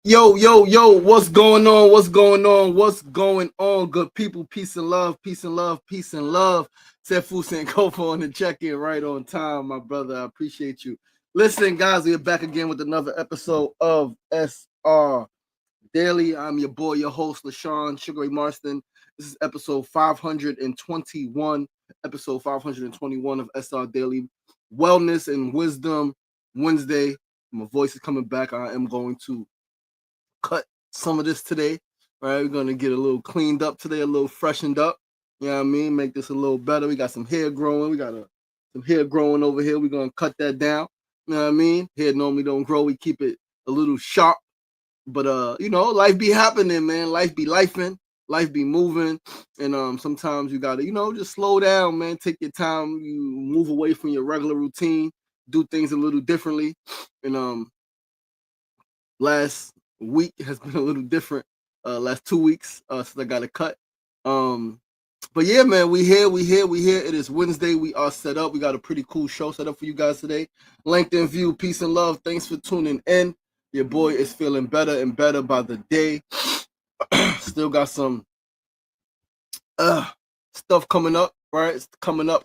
Yo, what's going on? What's going on? What's going on? Good people, peace and love, peace and love, peace and love. Sefu Sankofa on the check-in right on time, my brother. I appreciate you. Listen, guys, we're back again with another episode of SR Daily. I'm your boy, your host, LaShawn Sugar Marston. This is episode 521, episode 521 of SR Daily Wellness and Wisdom Wednesday. My voice is coming back. I am going to cut some of this today. All right, we're gonna get a little cleaned up today, a little freshened up. You know what I mean? Make this a little better. We got some hair growing. We got some hair growing over here. We're gonna cut that down. You know what I mean? Hair normally don't grow. We keep it a little sharp. But life be happening, man. Life be lifing. Life be moving. And sometimes you gotta, just slow down, man. Take your time. You move away from your regular routine. Do things a little differently. And last week has been a little different. Last 2 weeks since I got a cut. But yeah, man, we here. It is Wednesday. We are set up. We got a pretty cool show set up for you guys today. Length and view, peace and love. Thanks for tuning in. Your boy is feeling better and better by the day. Still got some stuff coming up, right? It's coming out.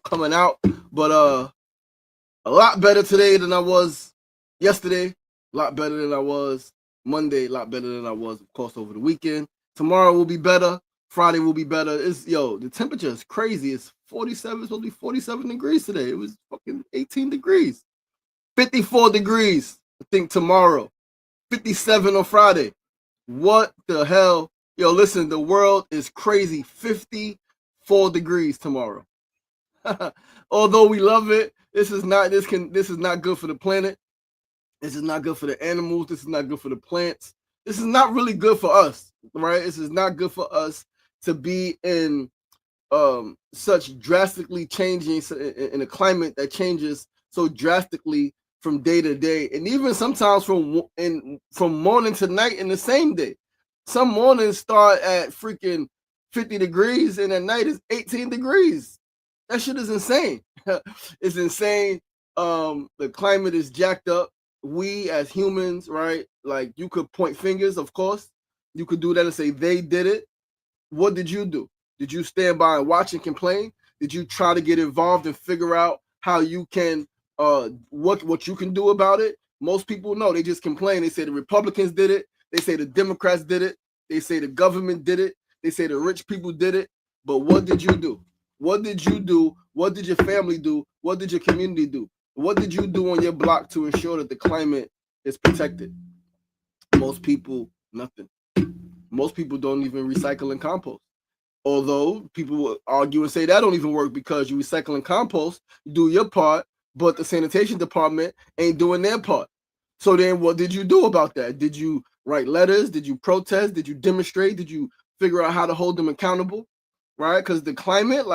But a lot better today than I was yesterday. A lot better than I was Monday. A lot better than I was, of course, over the weekend. Tomorrow will be better. Friday will be better. The temperature is crazy. It's 47. It's supposed to be 47 degrees today. It was fucking 18 degrees. 54 degrees, I think, tomorrow. 57 on Friday. What the hell? Yo, listen, the world is crazy. 54 degrees tomorrow. Although we love it, this is not good for the planet. This is not good for the animals. This is not good for the plants. This is not really good for us, right? This is not good for us to be in such drastically changing in a climate that changes so drastically from day to day, and even sometimes from morning to night in the same day. Some mornings start at freaking 50 degrees, and at night it's 18 degrees. That shit is insane. It's insane. The climate is jacked up. We as humans, right? Like, you could point fingers, of course. You could do that and say they did it. What did you do? Did you stand by and watch and complain? Did you try to get involved and figure out how you can what you can do about it? Most people know. They just complain. They say the Republicans did it. They say the Democrats did it. They say the government did it. They say the rich people did it. But what did you do? What did you do? What did your family do? What did your community do? What did you do on your block to ensure that the climate is protected? Most people, nothing. Most people don't even recycle and compost. Although people will argue and say that don't even work because you recycle and compost, you do your part, but the sanitation department ain't doing their part. So then what did you do about that? Did you write letters? Did you protest? Did you demonstrate? Did you figure out how to hold them accountable? Right? Because the climate,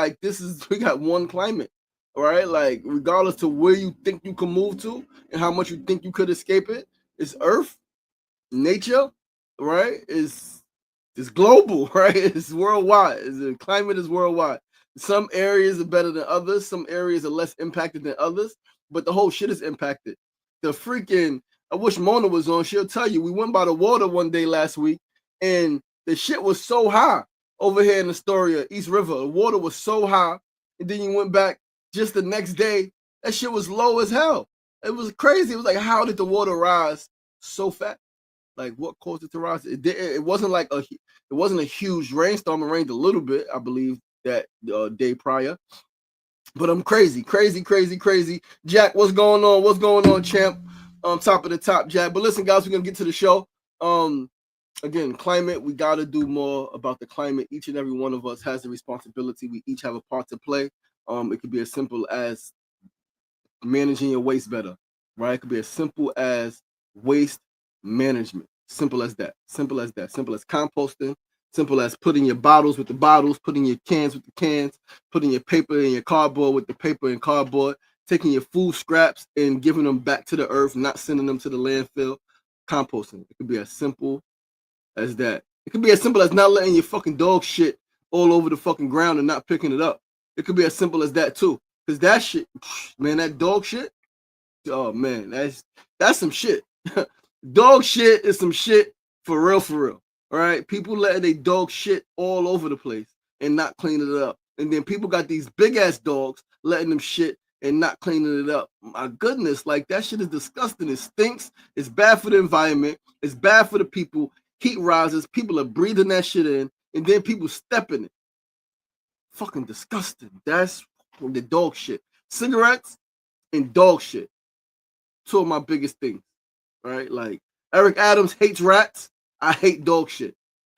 we got one climate. Right? Like, regardless to where you think you can move to and how much you think you could escape it, it's Earth, nature, right? It's global, right? It's worldwide. The climate is worldwide. Some areas are better than others. Some areas are less impacted than others. But the whole shit is impacted. I wish Mona was on. She'll tell you. We went by the water one day last week, and the shit was so high over here in Astoria, East River. The water was so high, and then you went back just the next day. That shit was low as hell. It was crazy. It was like, how did the water rise so fast? Like, what caused it to rise? It wasn't a huge rainstorm. It rained a little bit, I believe, that day prior. But I'm crazy. Jack, what's going on? What's going on, champ? Top of the top, Jack. But listen, guys, we're gonna get to the show. Again, climate. We gotta do more about the climate. Each and every one of us has a responsibility. We each have a part to play. It could be as simple as managing your waste better, right? It could be as simple as waste management. Simple as that. Simple as composting. Simple as putting your bottles with the bottles, putting your cans with the cans, putting your paper and your cardboard with the paper and cardboard, taking your food scraps and giving them back to the earth, not sending them to the landfill. Composting. It could be as simple as that. It could be as simple as not letting your fucking dog shit all over the fucking ground and not picking it up. It could be as simple as that too. Because that shit, man, that dog shit, oh man, that's some shit. Dog shit is some shit For real, for real. All right, people letting their dog shit all over the place and not cleaning it up. And then people got these big ass dogs letting them shit and not cleaning it up. My goodness, like that shit is disgusting. It stinks. It's bad for the environment. It's bad for the people. Heat rises. People are breathing that shit in, and then people step in it. Fucking disgusting. That's the dog shit. Cigarettes and dog shit. Two of my biggest things. Right? Like Eric Adams hates rats. I hate dog shit.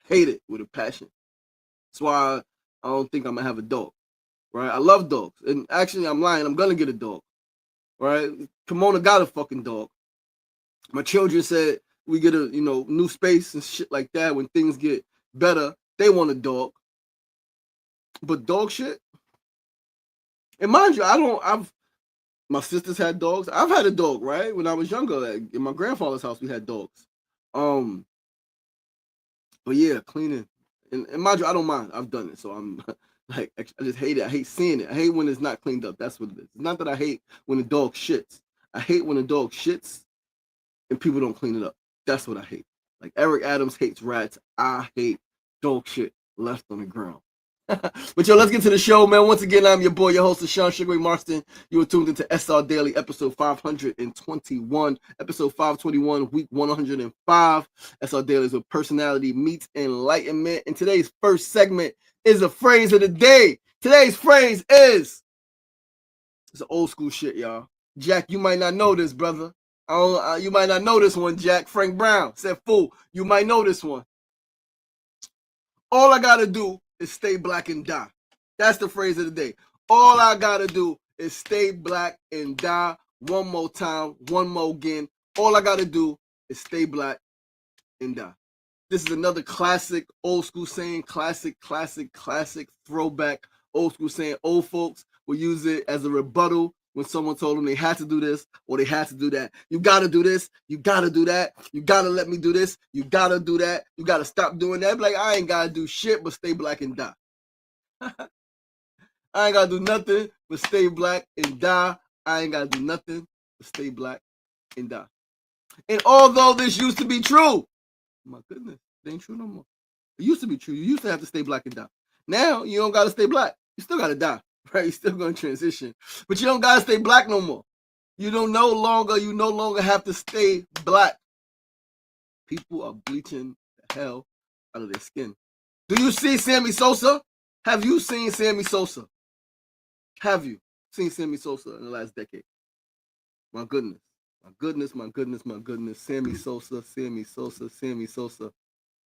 Hate it with a passion. That's why I don't think I'm gonna have a dog. Right? I love dogs. And actually I'm lying, I'm gonna get a dog. Right? Kimona got a fucking dog. My children said we get a new space and shit like that when things get better. They want a dog. But dog shit. And mind you, my sisters had dogs. I've had a dog, right? When I was younger, like, in my grandfather's house, we had dogs. But yeah, cleaning. And mind you, I don't mind. I've done it. So I'm like, I just hate it. I hate seeing it. I hate when it's not cleaned up. That's what it is. It's not that I hate when the dog shits. I hate when the dog shits and people don't clean it up. That's what I hate. Like Eric Adams hates rats. I hate dog shit left on the ground. But yo, let's get to the show, man. Once again, I'm your boy, your host, Sean Sugar Ray Marston. You are tuned into SR Daily, episode 521. Episode 521, week 105. SR Daily is where personality meets enlightenment. And today's first segment is a phrase of the day. Today's phrase is, it's an old school shit, y'all. Jack, you might not know this, brother. You might not know this one, Jack. Frank Brown said, fool, you might know this one. All I gotta do is stay black and die. That's the phrase of the day. All I gotta do is stay black and die. One more time, one more again. All I gotta do is stay black and die. This is another classic old school saying, classic throwback old school saying. Old folks will use it as a rebuttal when someone told them they had to do this or they had to do that. You gotta do this, you gotta do that, you gotta let me do this, you gotta do that, you gotta stop doing that. Like, I ain't gotta do shit but stay black and die. I ain't gotta do nothing but stay black and die. I ain't gotta do nothing but stay black and die. And although this used to be true, my goodness, it ain't true no more. It used to be true. You used to have to stay black and die. Now you don't gotta stay black. You still gotta die. Right? You're still gonna transition. But you don't gotta stay black no more. You no longer have to stay black. People are bleaching the hell out of their skin. Do you see Sammy Sosa? Have you seen Sammy Sosa? Have you seen Sammy Sosa in the last decade? My goodness. My goodness, my goodness, my goodness. Sammy Sosa, Sammy Sosa, Sammy Sosa.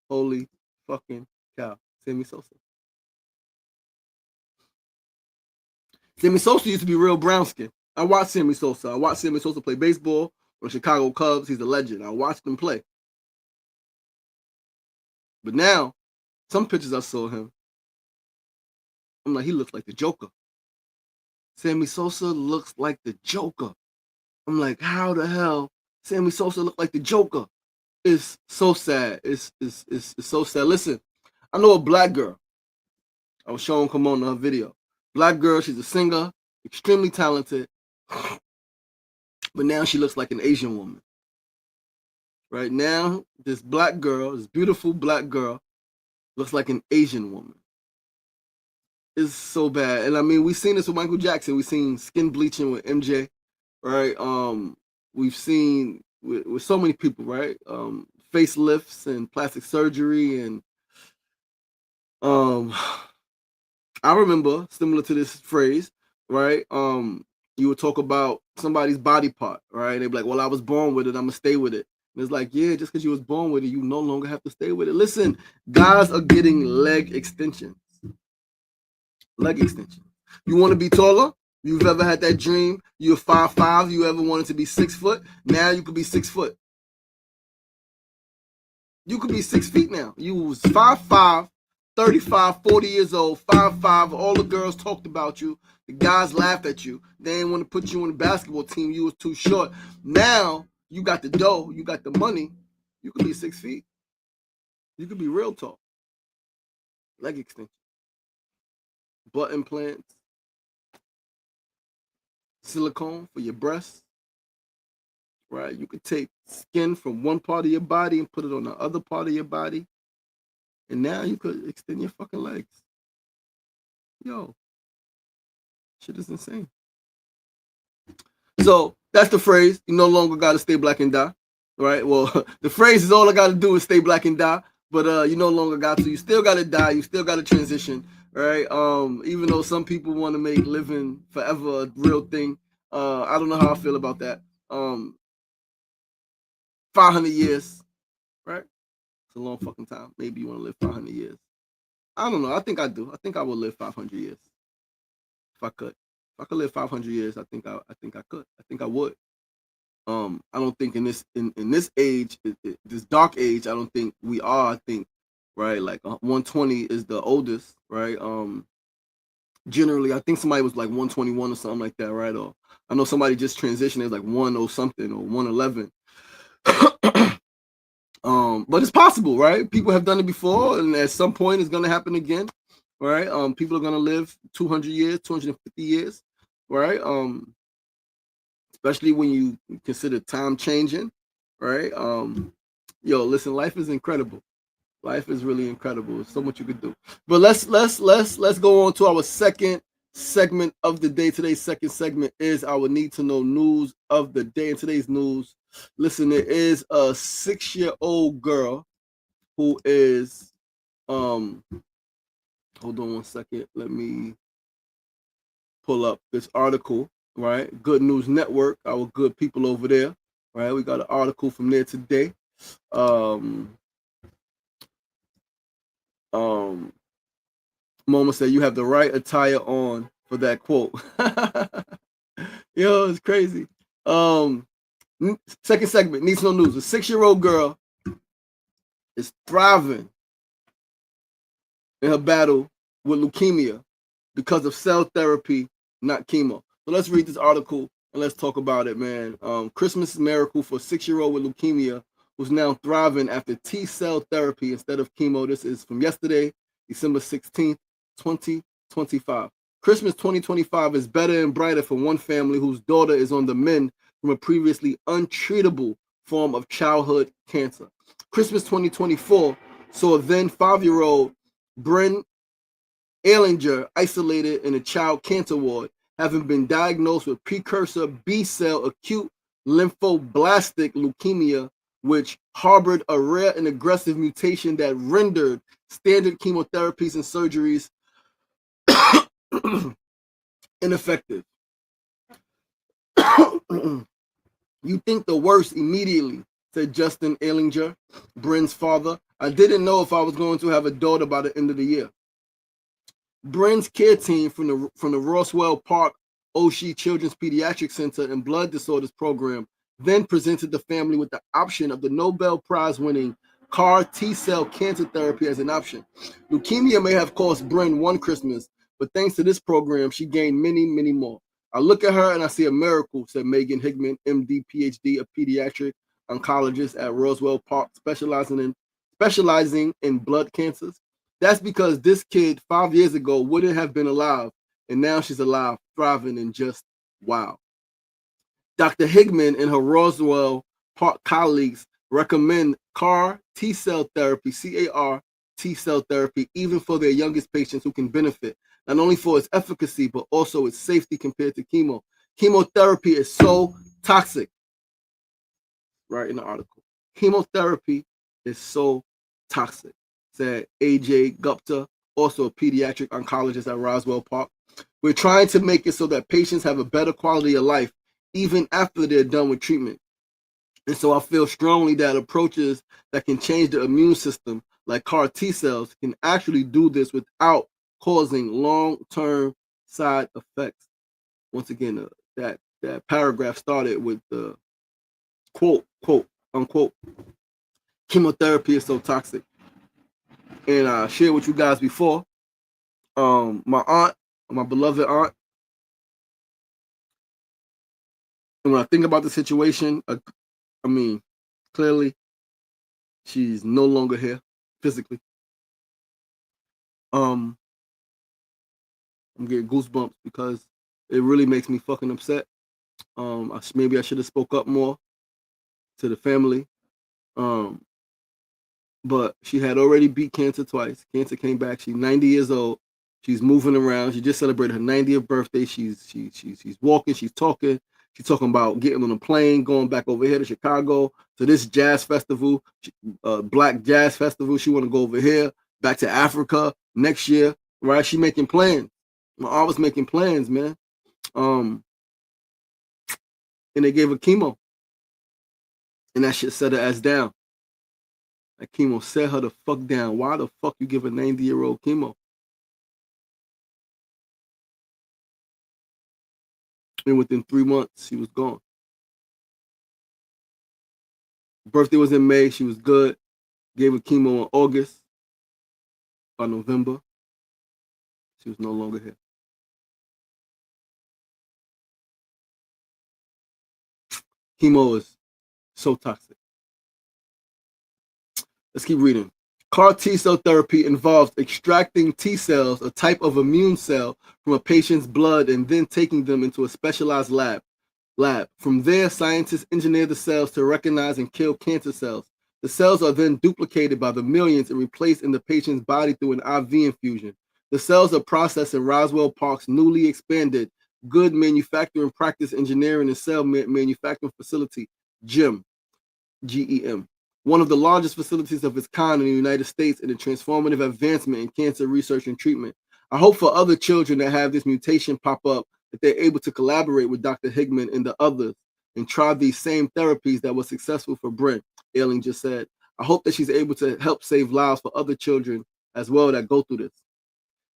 Holy fucking cow. Sammy Sosa. Sammy Sosa used to be real brown skin. I watched Sammy Sosa. I watched Sammy Sosa play baseball for the Chicago Cubs. He's a legend. I watched him play. But now, some pictures I saw him, I'm like, he looks like the Joker. Sammy Sosa looks like the Joker. I'm like, how the hell Sammy Sosa look like the Joker? It's so sad. It's so sad. Listen, I know a black girl. I was showing Kimona her video. Black girl, she's a singer, extremely talented. But now she looks like an Asian woman. Right now, this black girl, this beautiful black girl, looks like an Asian woman. It's so bad. And I mean, we've seen this with Michael Jackson. We've seen skin bleaching with MJ, right? We've seen with so many people, right? Facelifts and plastic surgery. And I remember, similar to this phrase, right? You would talk about somebody's body part, right? They'd be like, well, I was born with it, I'm gonna stay with it. And it's like, yeah, just because you was born with it, you no longer have to stay with it. Listen, guys are getting leg extensions. Leg extension. You want to be taller? You've ever had that dream? You're 5'5", you ever wanted to be 6 foot? Now you could be 6 foot. You could be 6 feet now. You was 5'5", 35, 40 years old, 5'5", all the girls talked about you. The guys laughed at you. They didn't want to put you on the basketball team. You was too short. Now you got the dough, you got the money. You could be 6 feet. You could be real tall. Leg extension. Butt implants. Silicone for your breasts. right? You could take skin from one part of your body and put it on the other part of your body, and now you could extend your fucking legs. Yo, shit is insane. So that's the phrase. You no longer got to stay black and die, right? Well, the phrase is all I got to do is stay black and die, but you no longer got to. You still got to die. You still got to transition, right? Even though some people want to make living forever a real thing, I don't know how I feel about that. 500 years, right? It's a long fucking time. Maybe you want to live 500 years. I don't know. I think I do. I think I would live 500 years if I could. If I could live 500 years, I think I could. I think I would. I don't think in this age, this dark age, I don't think we are. I think, right, like 120 is the oldest, right? Generally, I think somebody was like 121 or something like that, right? Or I know somebody just transitioned as like 10 something or 111. But it's possible, right? People have done it before, and at some point, it's gonna happen again, right? People are gonna live 200 years, 250 years, right? Especially when you consider time changing, right? Yo, listen, life is incredible. Life is really incredible. There's so much you could do. But let's go on to our second segment of the day. Today's second segment is our need to know news of the day. In today's news, listen, there is a 6-year-old girl who is hold on one second. Let me pull up this article, right? Good News Network, our good people over there, right? We got an article from there today. Mama said you have the right attire on for that quote. Yo, it's crazy. Second segment, needs no news. A 6-year-old girl is thriving in her battle with leukemia because of cell therapy, not chemo. So let's read this article and let's talk about it, man. Christmas miracle for a 6-year-old with leukemia who's now thriving after T-cell therapy instead of chemo. This is from yesterday, December 16th, 2025. Christmas 2025 is better and brighter for one family whose daughter is on the mend from a previously untreatable form of childhood cancer. Christmas 2024 saw then 5-year-old Bryn Ehlinger isolated in a child cancer ward, having been diagnosed with precursor B-cell acute lymphoblastic leukemia, which harbored a rare and aggressive mutation that rendered standard chemotherapies and surgeries ineffective. You think the worst immediately, said Justin Ehlinger, Bryn's father. I didn't know if I was going to have a daughter by the end of the year. Bryn's care team from the Roswell Park Oshie Children's Pediatric Center and Blood Disorders Program then presented the family with the option of the Nobel Prize winning CAR T-cell cancer therapy as an option. Leukemia may have cost Bryn one Christmas, but thanks to this program, she gained many, many more. I look at her and I see a miracle, said Megan Higman, MD, PhD, a pediatric oncologist at Roswell Park, specializing in blood cancers. That's because this kid 5 years ago wouldn't have been alive, and now she's alive, thriving, and just wow. Dr. Higman and her Roswell Park colleagues recommend CAR T-cell therapy, CAR T-cell therapy, even for their youngest patients who can benefit, not only for its efficacy, but also its safety compared to chemo. Chemotherapy is so toxic, right in the article. Chemotherapy is so toxic, said AJ Gupta, also a pediatric oncologist at Roswell Park. We're trying to make it so that patients have a better quality of life even after they're done with treatment. And so I feel strongly that approaches that can change the immune system, like CAR T cells, can actually do this without causing long-term side effects. Once again, that paragraph started with the quote, unquote, chemotherapy is so toxic. And I shared with you guys before, my aunt, my beloved aunt, and when I think about the situation, I mean, clearly, she's no longer here physically. I'm getting goosebumps because it really makes me fucking upset. Maybe I should have spoke up more. to the family. But she had already beat cancer twice. Cancer came back. She's 90 years old. She's moving around. She just celebrated her 90th birthday. She's walking. She's talking. She's talking about getting on a plane, going back over here to Chicago to this jazz festival, Black Jazz Festival. She want to go over here, back to Africa next year. Right? She making plans. My aunt was making plans, man. And they gave her chemo, and that shit set her ass down. That chemo set her the fuck down. Why the fuck you give a 90-year-old chemo? And within 3 months, she was gone. Birthday was in May. She was good. Gave her chemo in August. By November, she was no longer here. Chemo is so toxic. Let's keep reading. CAR T-cell therapy involves extracting T cells, a type of immune cell, from a patient's blood and then taking them into a specialized lab. From there, scientists engineer the cells to recognize and kill cancer cells. The cells are then duplicated by the millions and replaced in the patient's body through an IV infusion. The cells are processed in Roswell Park's newly expanded Good Manufacturing Practice Engineering and Cell Manufacturing Facility, GEM. One of the largest facilities of its kind in the United States and a transformative advancement in cancer research and treatment. I hope for other children that have this mutation pop up that they're able to collaborate with Dr. Higman and the others and try these same therapies that were successful for Brent, Ailing just said. I hope that she's able to help save lives for other children as well that go through this.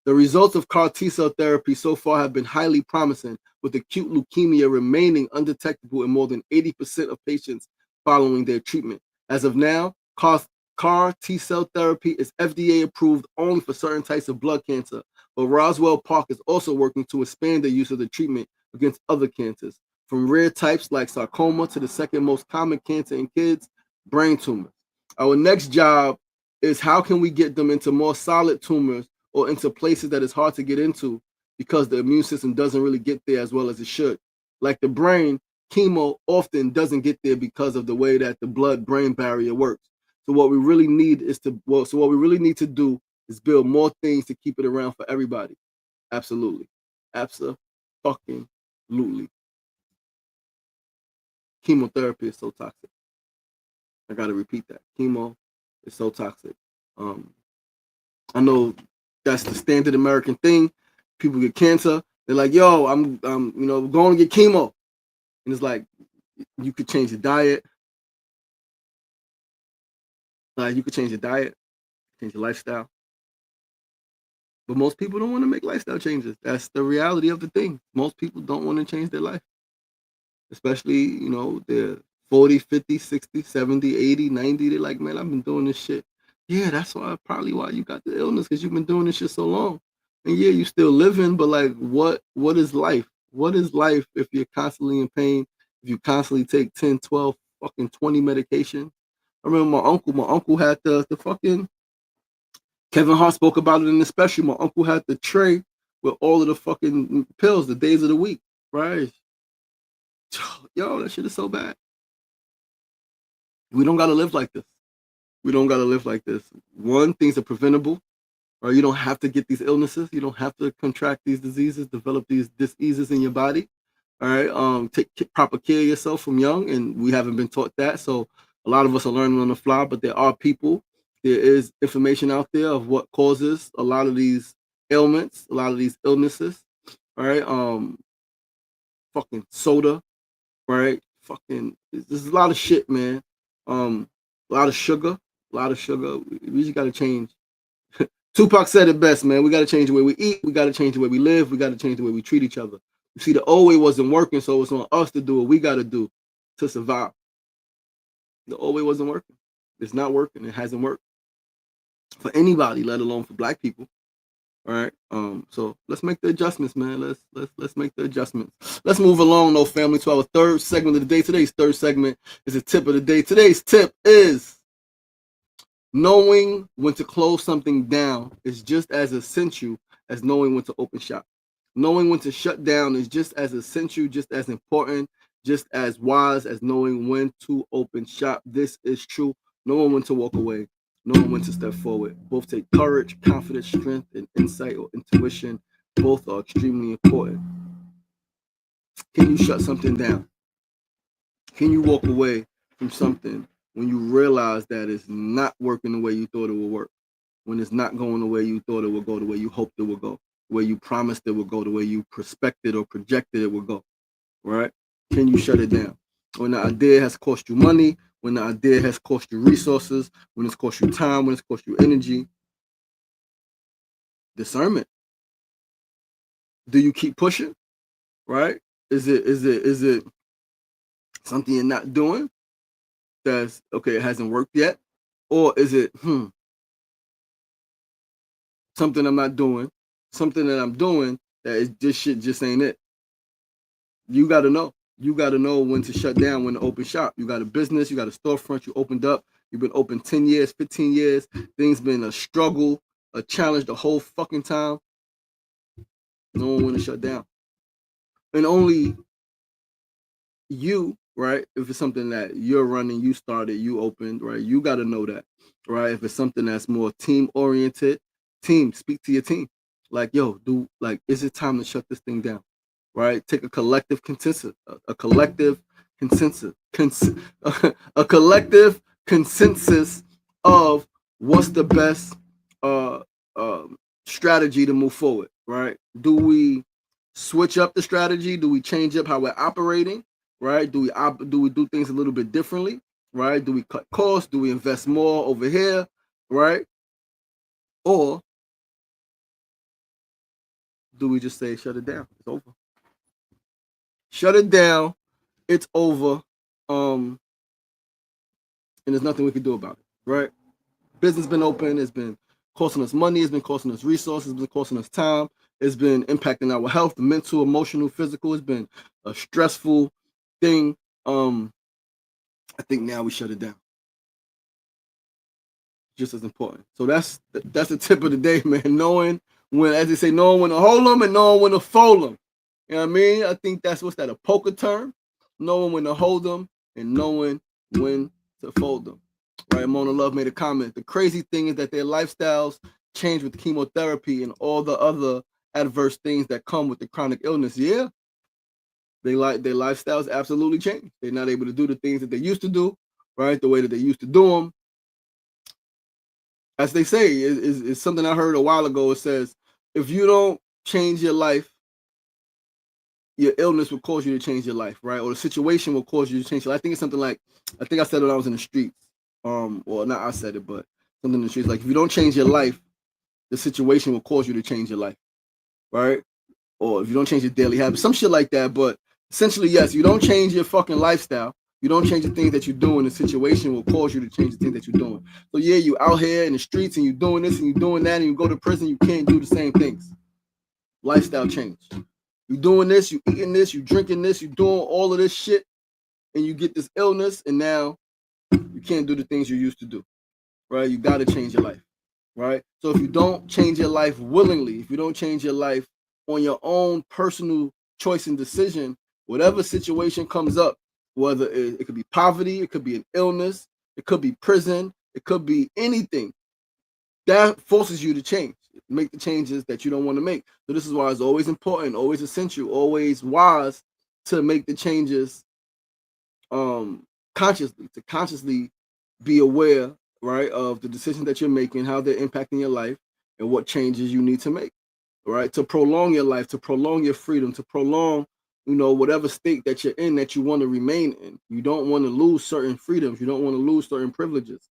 The results of CAR T-cell therapy so far have been highly promising, with acute leukemia remaining undetectable in more than 80% of patients following their treatment. As of now, CAR T-cell therapy is FDA approved only for certain types of blood cancer, but Roswell Park is also working to expand the use of the treatment against other cancers, from rare types like sarcoma to the second most common cancer in kids, brain tumors. Our next job is how can we get them into more solid tumors or into places that it's hard to get into because the immune system doesn't really get there as well as it should. Like the brain, chemo often doesn't get there because of the way that the blood-brain barrier works. So what we really need to do is build more things to keep it around for everybody. Absolutely. Abso-fucking-lutely. Chemotherapy is so toxic. I gotta repeat that. Chemo is so toxic. I know that's the standard American thing. People get cancer. They're like, yo, I'm going to get chemo. And it's like, you could change your diet. You could change your diet, change your lifestyle. But most people don't want to make lifestyle changes. That's the reality of the thing. Most people don't want to change their life. Especially, they're 40, 50, 60, 70, 80, 90. They're like, man, I've been doing this shit. Yeah, that's probably why you got the illness, because you've been doing this shit so long. And yeah, you're still living, but like, what is life? What is life if you're constantly in pain, if you constantly take 10, 12, fucking 20 medications? I remember my uncle had the fucking, Kevin Hart spoke about it in the special. My uncle had the tray with all of the fucking pills, the days of the week, right? Yo, that shit is so bad. We don't gotta live like this. We don't gotta live like this. One, things are preventable, or you don't have to get these illnesses. You don't have to contract these diseases, develop these diseases in your body. All right. Take proper care of yourself from young, and we haven't been taught that. So a lot of us are learning on the fly, but there are people, there is information out there of what causes a lot of these ailments, a lot of these illnesses. All right. Fucking soda, right? Fucking, there's a lot of shit, man. A lot of sugar. We just gotta change. Tupac said it best, man. We gotta change the way we eat. We gotta change the way we live. We gotta change the way we treat each other. You see, the old way wasn't working, so it's on us to do what we gotta do to survive. The old way wasn't working. It's not working. It hasn't worked for anybody, let alone for Black people. All right. So let's make the adjustments, man. Let's make the adjustments. Let's move along, though, family, to our third segment of the day. Today's third segment is a tip of the day. Today's tip is knowing when to close something down is just as essential as knowing when to open shop. Knowing when to shut down is just as essential, just as important just as wise as knowing when to open shop. This is true. Knowing when to walk away, knowing when to step forward. Both take courage, confidence, strength, and insight or intuition. Both are extremely important. Can you shut something down? Can you walk away from something when you realize that it's not working the way you thought it would work? When it's not going the way you thought it would go, the way you hoped it would go, the way you promised it would go, the way you prospected or projected it would go, right? Can you shut it down? When the idea has cost you money, when the idea has cost you resources, when it's cost you time, when it's cost you energy, discernment. Do you keep pushing, right? Is it something you're not doing that's okay, it hasn't worked yet? Or is it something I'm not doing, something that I'm doing that is this shit just ain't it? You got to know. You got to know when to shut down, when to open shop. You got a business, you got a storefront, you opened up, you've been open 10 years, 15 years. Things been a struggle, a challenge the whole fucking time. No one want to shut down. And only you, right? If it's something that you're running, you started, you opened, right? You got to know that, right? If it's something that's more team oriented, team, speak to your team. Like, yo, is it time to shut this thing down? Right? Take a collective consensus, a collective consensus, a collective consensus of what's the best uh, strategy to move forward. Right? Do we switch up the strategy? Do we change up how we're operating? Right? Do we do things a little bit differently? Right? Do we cut costs? Do we invest more over here? Right? Or do we just say shut it down? It's over. Shut it down. It's over. And there's nothing we can do about it, right? Business been open. It's been costing us money. It's been costing us resources. It's been costing us time. It's been impacting our health, mental, emotional, physical. It's been a stressful thing. I think now we shut it down. Just as important. So that's the tip of the day, man. Knowing when, as they say, knowing when to hold them and knowing when to fold them. You know what I mean? I think that's a poker term. Knowing when to hold them and knowing when to fold them. Right? Mona Love made a comment. The crazy thing is that their lifestyles change with chemotherapy and all the other adverse things that come with the chronic illness. Yeah, their lifestyles absolutely change. They're not able to do the things that they used to do, right? The way that they used to do them. As they say, is something I heard a while ago. It says, if you don't change your life, your illness will cause you to change your life, right? Or the situation will cause you to change your life. I think it's something like, I think I said it when I was in the streets. Or not I said it, but something in the streets. Like, if you don't change your life, the situation will cause you to change your life, right? Or if you don't change your daily habits, some shit like that. But essentially, yes, you don't change your fucking lifestyle. You don't change the things that you're doing. The situation will cause you to change the things that you're doing. So yeah, you out here in the streets and you're doing this and you're doing that and you go to prison, you can't do the same things. Lifestyle change. You doing this, you eating this, you drinking this, you doing all of this shit, and you get this illness, and now you can't do the things you used to do, right? You got to change your life, right? So if you don't change your life willingly, if you don't change your life on your own personal choice and decision, whatever situation comes up, whether it could be poverty, it could be an illness, it could be prison, it could be anything, that forces you to change, make the changes that you don't want to make. So this is why it's always important, always essential, always wise to make the changes consciously be aware, right, of the decisions that you're making, how they're impacting your life, and what changes you need to make, right, to prolong your life, to prolong your freedom, to prolong, whatever state that you're in that you want to remain in. You don't want to lose certain freedoms. You don't want to lose certain privileges.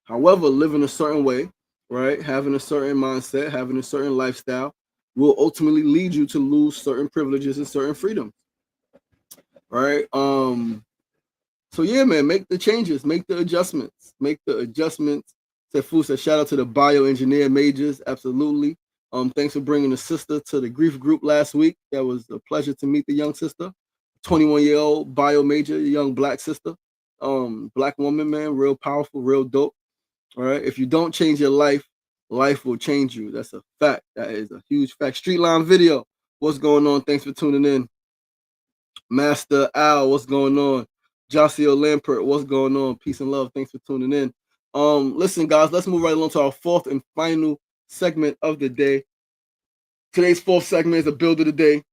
However, living a certain way, right, having a certain mindset, having a certain lifestyle will ultimately lead you to lose certain privileges and certain freedoms, right? So yeah, man, make the changes, make the adjustments, Sefu said, shout out to the bioengineer majors, absolutely. Thanks for bringing the sister to the grief group last week. That was a pleasure to meet the young sister, 21-year-old bio major, young black sister, black woman, man, real powerful, real dope. All right. If you don't change your life, life will change you. That's a fact. That is a huge fact. Streetline video. What's going on? Thanks for tuning in. Master Al, what's going on? Josio Lampert, what's going on? Peace and love. Thanks for tuning in. Listen, guys, let's move right along to our fourth and final segment of the day. Today's fourth segment is a build of the day.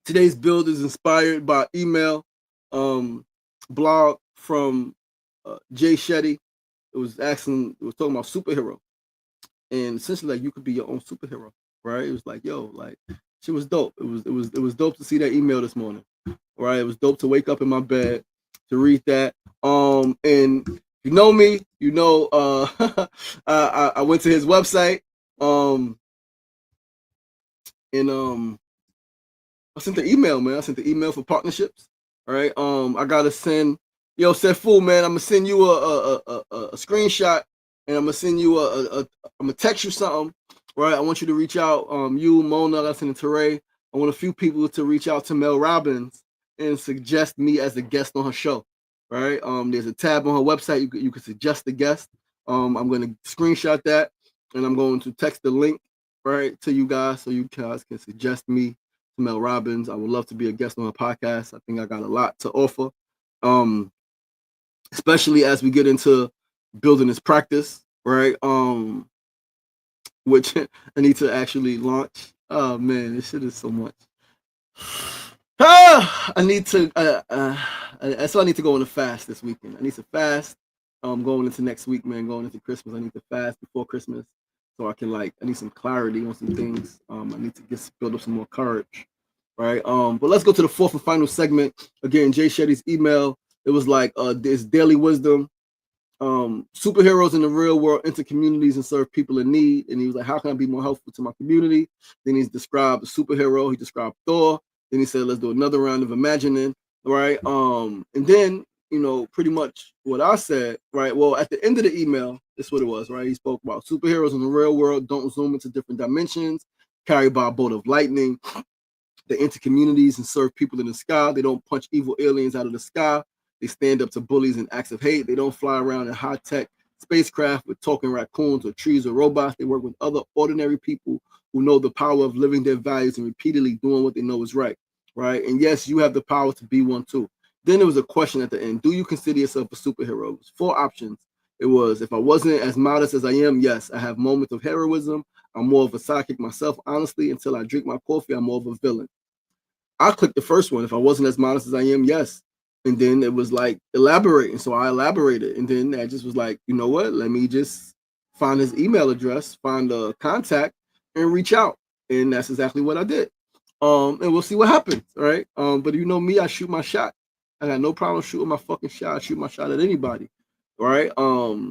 Today's build is inspired by email blog from Jay Shetty. It was talking about superhero. And essentially, like, you could be your own superhero, right? It was like, yo, like, she was dope. It was dope to see that email this morning, right? It was dope to wake up in my bed to read that. And you know me, you know, I went to his website, and I sent the email, man. I sent the email for partnerships. All right. I gotta send, said fool, man. I'm gonna send you a screenshot, and I'm gonna send you I'm gonna text you something. Right. I want you to reach out. You, Mona, I gotta send it to Ray. I want a few people to reach out to Mel Robbins and suggest me as a guest on her show. Right. There's a tab on her website. You can suggest the guest. I'm gonna screenshot that, and I'm going to text the link right to you guys so you guys can suggest me. Mel Robbins. I would love to be a guest on her podcast. I think I got a lot to offer, especially as we get into building this practice, right? Which I need to actually launch. Oh man, this shit is so much. I need to. So I need to go on a fast this weekend. I need to fast. Going into next week, man. Going into Christmas, I need to fast before Christmas, so I can I need some clarity on some things. I need to build up some more courage, right? But let's go to the fourth and final segment. Again, Jay Shetty's email. It was like this daily wisdom. Superheroes in the real world enter communities and serve people in need. And he was like, how can I be more helpful to my community? Then he's described a superhero. He described Thor. Then he said, let's do another round of imagining, right? And then, pretty much what I said, right? Well, at the end of the email, that's what it was, right? He spoke about superheroes in the real world don't zoom into different dimensions, carried by a bolt of lightning. They enter communities and serve people in the sky. They don't punch evil aliens out of the sky. They stand up to bullies and acts of hate. They don't fly around in high-tech spacecraft with talking raccoons or trees or robots. They work with other ordinary people who know the power of living their values and repeatedly doing what they know is right, right? And yes, you have the power to be one too. Then there was a question at the end. Do you consider yourself a superhero? It was 4 options. It was, if I wasn't as modest as I am, yes, I have moments of heroism. I'm more of a sidekick myself, honestly. Until I drink my coffee, I'm more of a villain. I clicked the first one. If I wasn't as modest as I am, yes. And then it was like elaborating. So I elaborated. And then I just was like, you know what? Let me just find his email address, find a contact, and reach out. And that's exactly what I did. And we'll see what happens. All right. But you know me, I shoot my shot. I got no problem shooting my fucking shot. I shoot my shot at anybody. All right.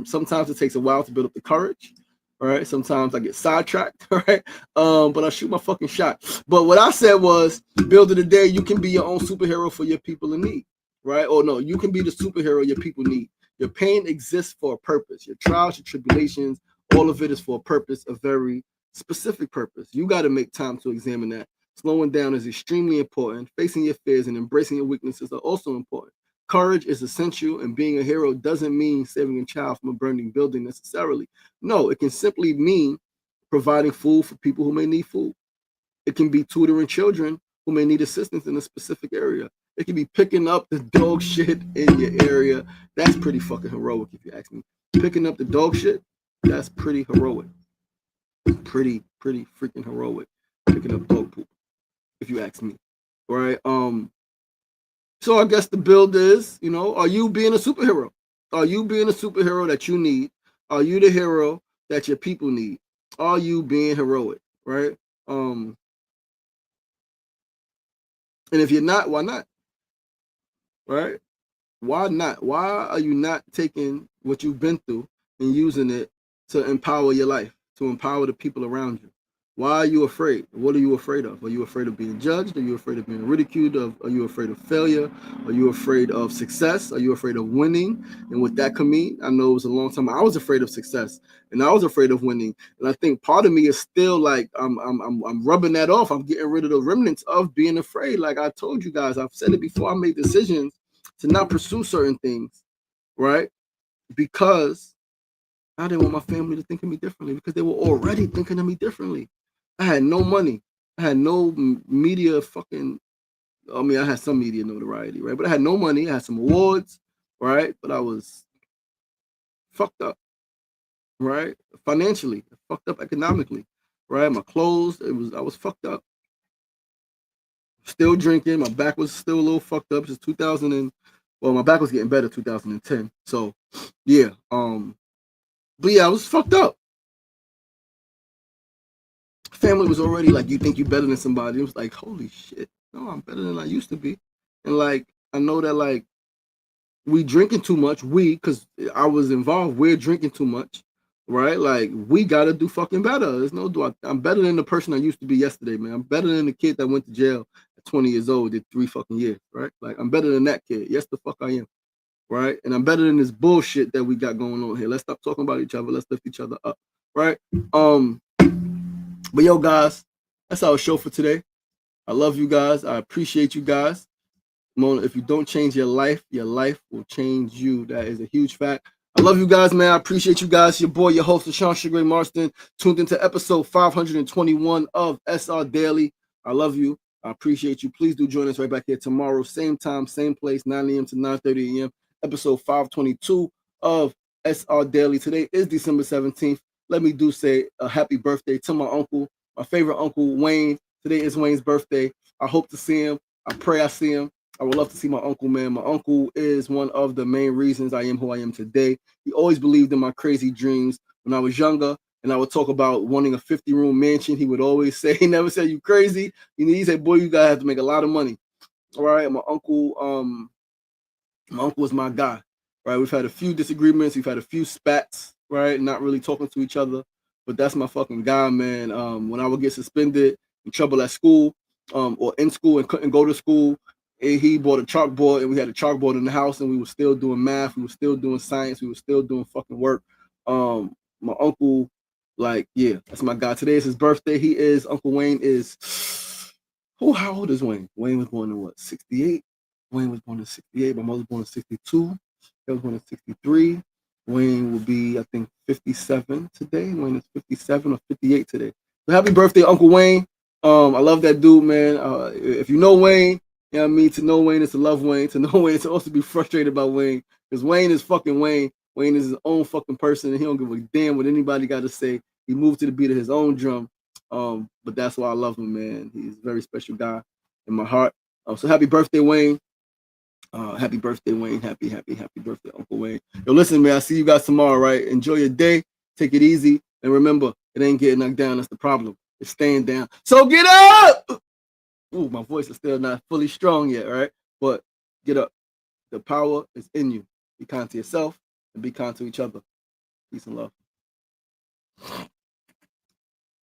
Sometimes it takes a while to build up the courage. All right. Sometimes I get sidetracked. All right. But I shoot my fucking shot. But what I said was, build of the day, you can be your own superhero for your people in need. Right? Or no, you can be the superhero your people need. Your pain exists for a purpose. Your trials, your tribulations, all of it is for a purpose, a very specific purpose. You got to make time to examine that. Slowing down is extremely important. Facing your fears and embracing your weaknesses are also important. Courage is essential, and being a hero doesn't mean saving a child from a burning building necessarily. No, it can simply mean providing food for people who may need food. It can be tutoring children who may need assistance in a specific area. It can be picking up the dog shit in your area. That's pretty fucking heroic, if you ask me. Picking up the dog shit, that's pretty heroic. Pretty freaking heroic. Picking up dog poop, if you ask me. All right. So I guess the build is, are you being a superhero? Are you being a superhero that you need? Are you the hero that your people need? Are you being heroic? Right? And if you're not, why not? Right? Why not? Why are you not taking what you've been through and using it to empower your life, to empower the people around you? Why are you afraid? What are you afraid of? Are you afraid of being judged? Are you afraid of being ridiculed? Are you afraid of failure? Are you afraid of success? Are you afraid of winning? And what that could mean? I know it was a long time. I was afraid of success, and I was afraid of winning. And I think part of me is still like I'm rubbing that off. I'm getting rid of the remnants of being afraid. Like I told you guys, I've said it before. I made decisions to not pursue certain things, right? Because I didn't want my family to think of me differently, because they were already thinking of me differently. I had no money. I had no media fucking I mean, I had some media notoriety, right? But I had no money. I had some awards, right? But I was fucked up, right? Financially, fucked up economically, right? My clothes, I was fucked up. Still drinking. My back was still a little fucked up. Just 2000 and well, my back was getting better 2010. So, yeah. But yeah, I was fucked up. Family was already like, you think you better than somebody. It was like, holy shit, no, I'm better than I used to be. And like, I know that like we drinking too much. Because I was involved. We're drinking too much, right? Like we gotta do fucking better. There's no do. I'm better than the person I used to be yesterday, man. I'm better than the kid that went to jail at 20 years old, did 3 fucking years, right? Like I'm better than that kid. Yes, the fuck I am, right? And I'm better than this bullshit that we got going on here. Let's stop talking about each other. Let's lift each other up, right? But yo, guys, that's our show for today. I love you guys. I appreciate you guys. Mona, if you don't change your life will change you. That is a huge fact. I love you guys, man. I appreciate you guys. Your boy, your host, Sean Sugar Marston, tuned into episode 521 of SR Daily. I love you. I appreciate you. Please do join us right back here tomorrow, same time, same place, 9 a.m. to 9:30 a.m. Episode 522 of SR Daily. Today is December 17th. Let me do say a happy birthday to my uncle, my favorite uncle, Wayne. Today is Wayne's birthday. I hope to see him. I pray I see him. I would love to see my uncle, man. My uncle is one of the main reasons I am who I am today. He always believed in my crazy dreams. When I was younger and I would talk about wanting a 50-room mansion, he would always say, he never said, you crazy. He said, boy, you gotta have to make a lot of money. All right. My uncle was my guy, right? We've had a few disagreements. We've had a few spats, right? Not really talking to each other, but that's my fucking guy, man. When I would get suspended, in trouble at school, or in school and couldn't go to school, he bought a chalkboard and we had a chalkboard in the house and we were still doing math. We were still doing science. We were still doing fucking work. My uncle, like, yeah, that's my guy. Today is his birthday. Uncle Wayne is, how old is Wayne? Wayne was born in what, 68? Wayne was born in 68. My mother was born in 62. He was born in 63. Wayne will be, I think, 57 today. Wayne is 57 or 58 today. So happy birthday, Uncle Wayne. I love that dude, man. If you know Wayne, you know what I mean? To know Wayne is to love Wayne. To know Wayne is to also be frustrated about Wayne. Because Wayne is fucking Wayne. Wayne is his own fucking person, and he don't give a damn what anybody got to say. He moved to the beat of his own drum. But that's why I love him, man. He's a very special guy in my heart. So happy birthday, Wayne. Happy birthday, Wayne. Happy birthday, Uncle Wayne. Yo, listen, man, I'll see you guys tomorrow, right? Enjoy your day. Take it easy. And remember, it ain't getting knocked down. That's the problem. It's staying down. So get up! Ooh, my voice is still not fully strong yet, right? But get up. The power is in you. Be kind to yourself and be kind to each other. Peace and love.